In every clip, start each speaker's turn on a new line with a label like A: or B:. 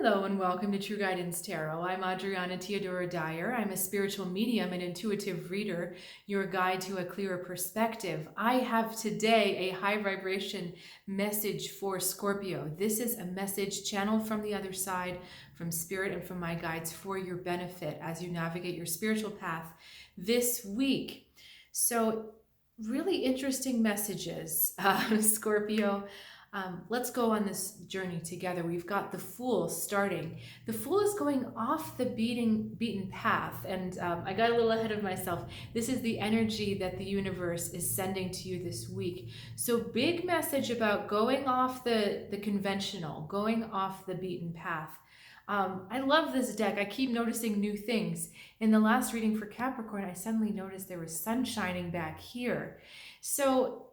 A: Hello and welcome to True Guidance Tarot. I'm Adriana Teodoro-Dier. I'm a spiritual medium and intuitive reader, your guide to a clearer perspective. I have today a high vibration message for Scorpio. This is a message channeled from the other side, from spirit and from my guides for your benefit as you navigate your spiritual path this week. So really interesting messages, Scorpio. Let's go on this journey together. We've got the Fool starting. The Fool is going off the beaten path, and I got a little ahead of myself. This is the energy that the universe is sending to you this week. So big message about going off the conventional, going off the beaten path. I love this deck. I keep noticing new things. In the last reading for Capricorn, I suddenly noticed there was sun shining back here. So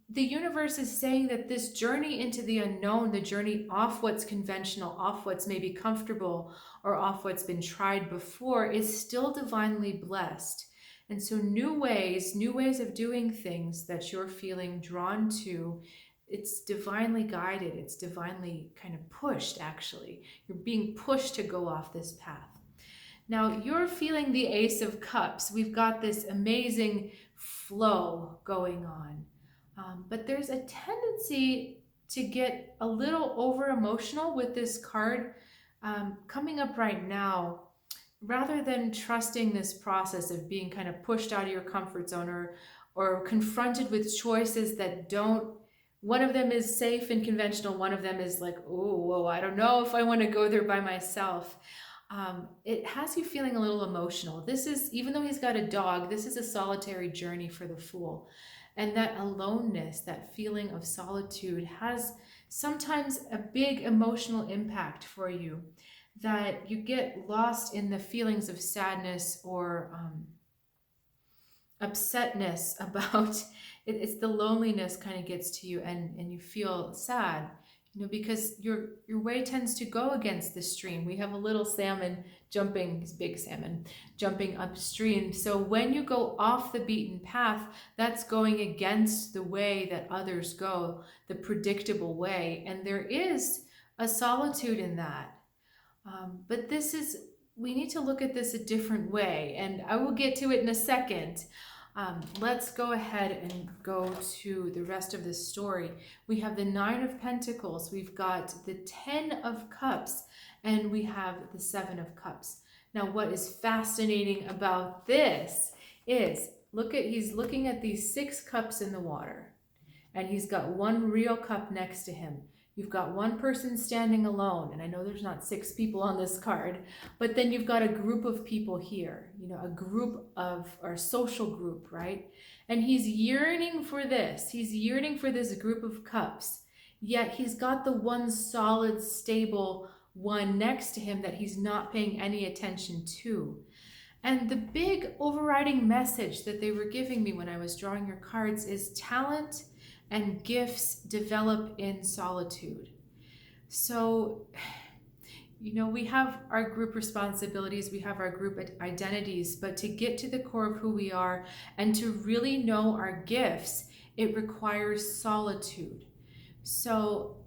A: the universe is saying that this journey into the unknown, the journey off what's conventional, off what's maybe comfortable, or off what's been tried before, is still divinely blessed. And so new ways of doing things that you're feeling drawn to, it's divinely guided, it's divinely kind of pushed, actually. You're being pushed to go off this path. Now, you're feeling the Ace of Cups. We've got this amazing flow going on. But there's a tendency to get a little over emotional with this card coming up right now, rather than trusting this process of being kind of pushed out of your comfort zone or confronted with choices that don't. One of them is safe and conventional. One of them is like, oh, whoa, I don't know if I want to go there by myself. It has you feeling a little emotional. This is, even though he's got a dog, this is a solitary journey for the Fool. And that aloneness, that feeling of solitude, has sometimes a big emotional impact for you, that you get lost in the feelings of sadness or upsetness about it. It's the loneliness kind of gets to you, and you feel sad, because your way tends to go against the stream. We have a little salmon jumping, this big salmon jumping upstream. So when you go off the beaten path, that's going against the way that others go, the predictable way. And there is a solitude in that. But we need to look at this a different way. And I will get to it in a second. Let's go ahead and go to the rest of the story. We have the Nine of Pentacles, we've got the 10 of Cups, and we have the 7 of Cups. Now, what is fascinating about this is, he's looking at these 6 cups in the water, and he's got one real cup next to him. You've got one person standing alone, and I know there's not 6 people on this card, but then you've got a group of people here, a group or a social group, right? And he's yearning for this. He's yearning for this group of cups, yet he's got the one solid, stable one next to him that he's not paying any attention to. And the big overriding message that they were giving me when I was drawing your cards is talent and gifts develop in solitude. So, we have our group responsibilities, we have our group identities, but to get to the core of who we are and to really know our gifts, it requires solitude. So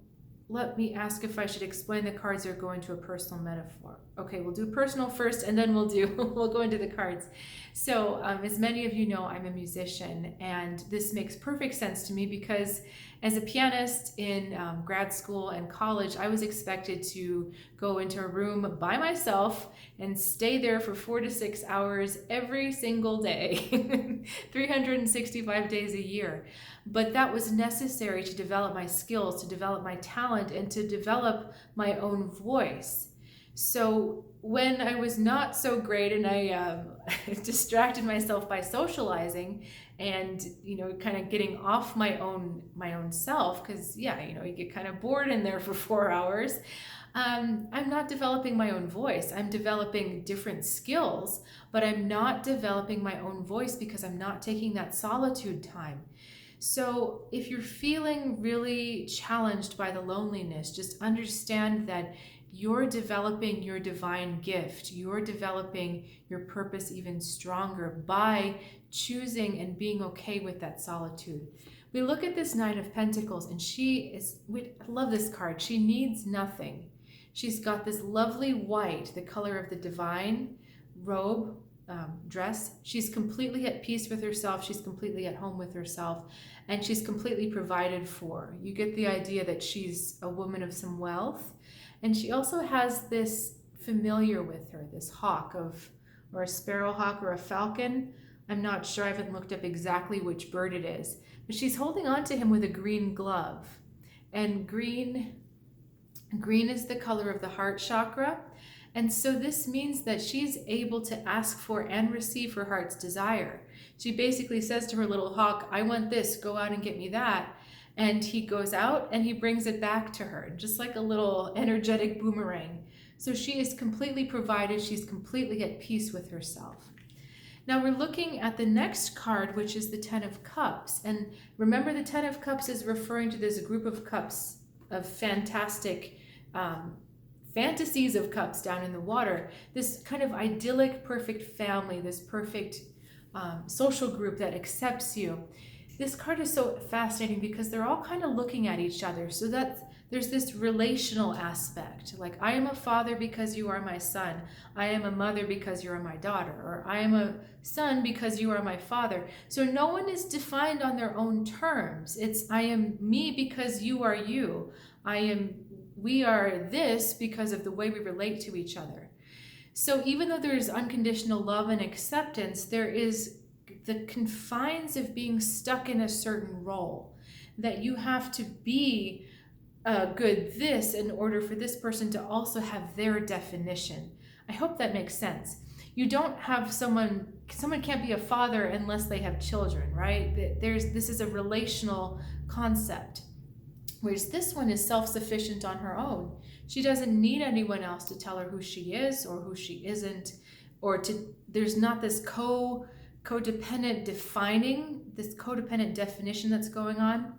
A: let me ask if I should explain the cards or go into a personal metaphor. Okay, we'll do personal first, and then we'll go into the cards. So as many of you know, I'm a musician, and this makes perfect sense to me because as a pianist in grad school and college, I was expected to go into a room by myself and stay there for 4 to 6 hours every single day, 365 days a year. But that was necessary to develop my skills, to develop my talent, and to develop my own voice. So when I was not so great and I distracted myself by socializing and, kind of getting off my own self, because you get kind of bored in there for 4 hours, I'm not developing my own voice. I'm developing different skills, but I'm not developing my own voice because I'm not taking that solitude time. So if you're feeling really challenged by the loneliness, just understand that you're developing your divine gift. You're developing your purpose even stronger by choosing and being okay with that solitude. We look at this Nine of Pentacles, and I love this card. She needs nothing. She's got this lovely white, the color of the divine robe, dress. She's completely at peace with herself. She's completely at home with herself, and she's completely provided for. You get the idea that she's a woman of some wealth. And she also has this familiar with her, this hawk or a sparrowhawk or a falcon. I'm not sure, I haven't looked up exactly which bird it is, but she's holding on to him with a green glove. And green is the color of the heart chakra. And so this means that she's able to ask for and receive her heart's desire. She basically says to her little hawk, I want this, go out and get me that. And he goes out and he brings it back to her, just like a little energetic boomerang. So she is completely provided. She's completely at peace with herself. Now we're looking at the next card, which is the Ten of Cups. And remember, the Ten of Cups is referring to this group of cups of fantastic fantasies of cups down in the water. This kind of idyllic, perfect family, this perfect social group that accepts you. This card is so fascinating because they're all kind of looking at each other. So that there's this relational aspect, like I am a father because you are my son. I am a mother because you are my daughter. Or I am a son because you are my father. So no one is defined on their own terms. It's I am me because you are you. We are this because of the way we relate to each other. So even though there is unconditional love and acceptance, there is the confines of being stuck in a certain role, that you have to be a good this in order for this person to also have their definition. I hope that makes sense. You don't have someone can't be a father unless they have children, right? This is a relational concept. Whereas this one is self-sufficient on her own. She doesn't need anyone else to tell her who she is or who she isn't, there's not this codependent definition that's going on.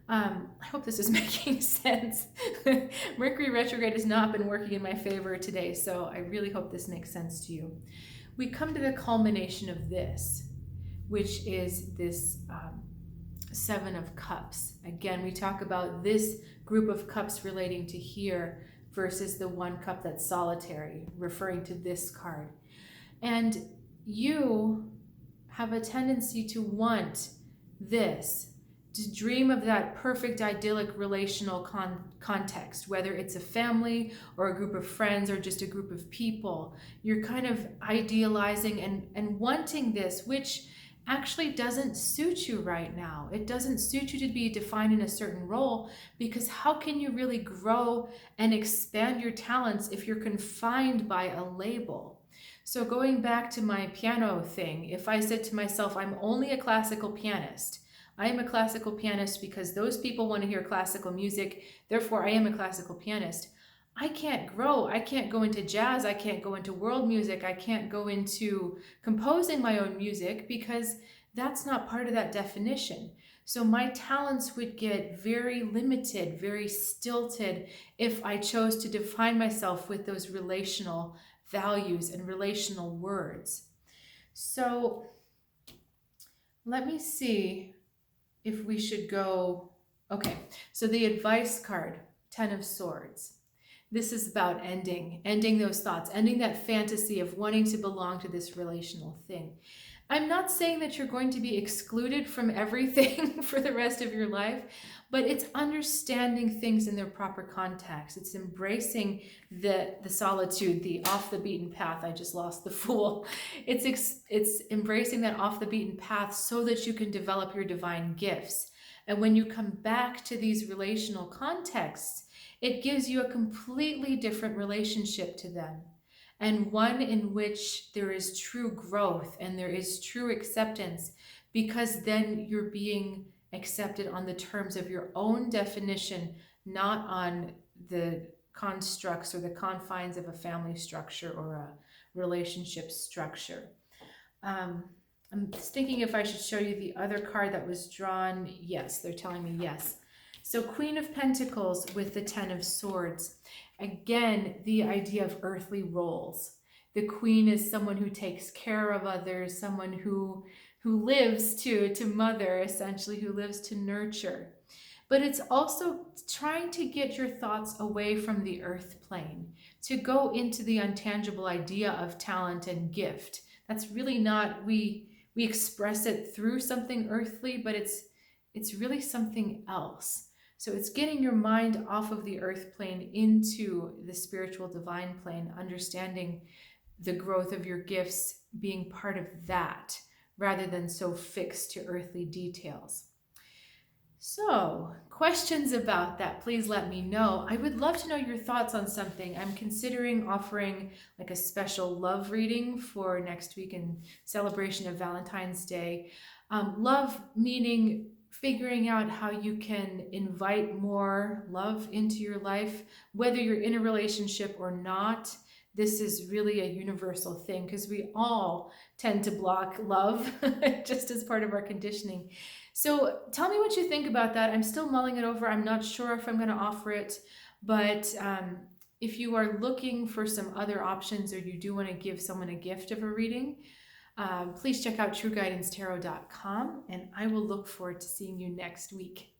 A: I hope this is making sense. Mercury retrograde has not been working in my favor today, so I really hope this makes sense to you. We come to the culmination of this, which is this Seven of Cups. Again, we talk about this group of cups relating to here versus the one cup that's solitary, referring to this card. And you have a tendency to want this, to dream of that perfect idyllic relational context, whether it's a family or a group of friends or just a group of people. You're kind of idealizing and wanting this, which actually doesn't suit you right now. It doesn't suit you to be defined in a certain role, because how can you really grow and expand your talents if you're confined by a label? So going back to my piano thing, if I said to myself, I'm only a classical pianist, I am a classical pianist because those people want to hear classical music, therefore I am a classical pianist. I can't grow. I can't go into jazz. I can't go into world music. I can't go into composing my own music because that's not part of that definition. So my talents would get very limited, very stilted if I chose to define myself with those relational values and relational words. So let me see if we should go. Okay, so the advice card, 10 of Swords. This is about ending those thoughts, ending that fantasy of wanting to belong to this relational thing. I'm not saying that you're going to be excluded from everything for the rest of your life, but it's understanding things in their proper context. It's embracing the solitude, the off the beaten path. I just lost the fool. It's embracing that off the beaten path so that you can develop your divine gifts. And when you come back to these relational contexts, it gives you a completely different relationship to them, and one in which there is true growth and there is true acceptance, because then you're being accepted on the terms of your own definition, not on the constructs or the confines of a family structure or a relationship structure. I'm thinking if I should show you the other card that was drawn. Yes, they're telling me yes. So Queen of Pentacles with the 10 of Swords. Again, the idea of earthly roles. The queen is someone who takes care of others, someone who lives to mother, essentially, who lives to nurture. but it's also trying to get your thoughts away from the earth plane, to go into the untangible idea of talent and gift. That's really not, we express it through something earthly, but it's really something else. So it's getting your mind off of the earth plane into the spiritual divine plane, understanding the growth of your gifts being part of that rather than so fixed to earthly details. So, questions about that, please let me know. I would love to know your thoughts on something. I'm considering offering like a special love reading for next week in celebration of Valentine's Day. Love meaning figuring out how you can invite more love into your life, whether you're in a relationship or not. This is really a universal thing because we all tend to block love just as part of our conditioning. So tell me what you think about that. I'm still mulling it over. I'm not sure if I'm going to offer it, but if you are looking for some other options or you do want to give someone a gift of a reading, please check out trueguidancetarot.com, and I will look forward to seeing you next week.